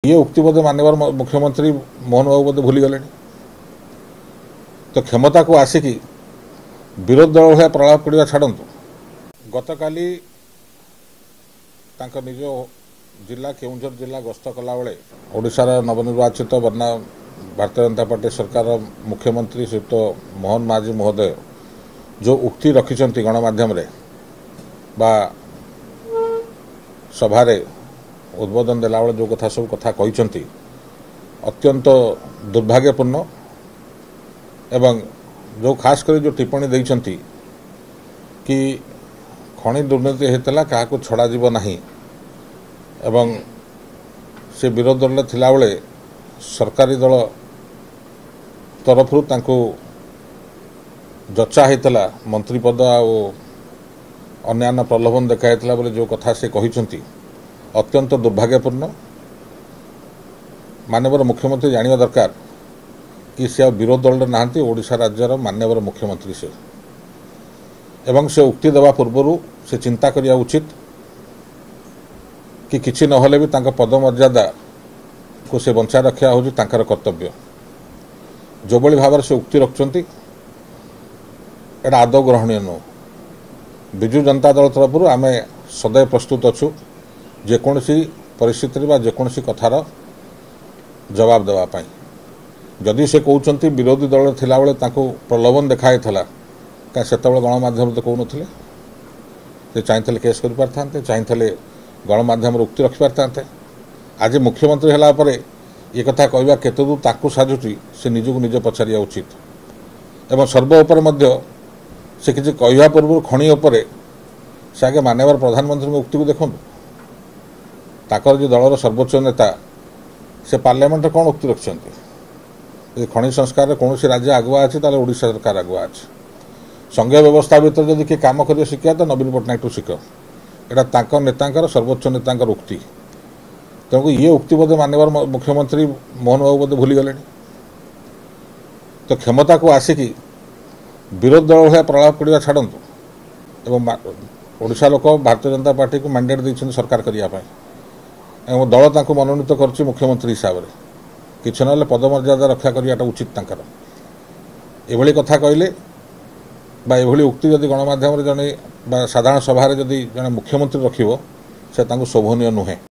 ये उक्ति बोधे मानवर मुख्यमंत्री मोहन बाबू बोधे भूली गले तो क्षमता को आसिकी विरोध दल भाया प्रलाप करवा छाड़तु गतकाली निज जिला केउंझर जिला गस्त कला बेले ओडिशार नवनिर्वाचित बन्ना भारतीय जनता पार्टी सरकार मुख्यमंत्री श्रीयुक्त मोहन माझी महोदय जो उक्ति रखिंट गणमाध्यम बा सभारे उद्बोधन देला बेले जो कथा सब कथा कहते अत्यंत दुर्भाग्यपूर्ण एवं जो खास कर जो टिप्पणी देइछंती कि खनि दुर्नीति होता क्या छड़ा जीव नहीं एवं से विरोध दल थिला बेले सरकारी दल तरफरु तांको जचा होता मंत्री पद अन्यान्य प्रलोभन देखाइला बोले जो कथा से कहते अत्यंत दुर्भाग्यपूर्ण माननीय मुख्यमंत्री जानिबा दरकार कि से विरोध दल नहांती ओडिशा राज्यर माननीय मुख्यमंत्री से एवं से उक्ति देवा पूर्व से चिंता करिया उचित कि किछि नहले भी तांका पद मर्यादा को से बंचा रखा हूँ तांकर कर्तव्य जो बड़ी भाव से उक्ति रखुंट एटा आदौ ग्रहणीय नुह विजु जनता दल तरफ आम सदैव प्रस्तुत अच्छु जेकोसी परिस्थिति जेकोसी कथार जवाब देवाई जदि से कहते विरोधी दल थिला बेले तांको प्रलोभन देखाई क्या से गणमाध्यम तो कहून से चाहते केस कर पारते चाहते गणमाध्यम उक्ति रखिपारते आज मुख्यमंत्री होला परे ये कथा कहवा केते दूर ताकू साजुची से निजक निजे पचारिया उचित एवं सर्वोपर से किसी कहवा पूर्व खनि उपरे से आगे माननीय प्रधानमंत्री उक्ति को देखूँ ताकर जो दलर सर्वोच्च नेता से पार्लियामेंट कौन उक्ति रखिंट खनि संस्कार कौन राज्य आगुआ अच्छे ओडिशा सरकार आगुआ अच्छे संघीय व्यवस्था भीतर जब किए कम कर शिखा तो नवीन पट्टनायक शिख यहाँ नेता सर्वोच्च नेता उक्ति तेणुक ये उक्ति बोधे माननीय मुख्यमंत्री मोहन बाबू बोधे भूली गले तो क्षमता को आसिकी विरोध दल भाया प्रलाप करवा छाड़तु एवं ओडिशा लोक भारतीय जनता पार्टी को मैंडेट देइछन सरकार करने एवं दल तांको मनोनीत कर मुख्यमंत्री हिसाब से किसी ना पदमर्यादा रक्षा करवाटा उचित तांकर एभली कथा कहले एभली उक्ति जदि गणमाध्यम जड़े साधारण सभा जदि जड़े मुख्यमंत्री रखिबो से तांको शोभनीय नुहे।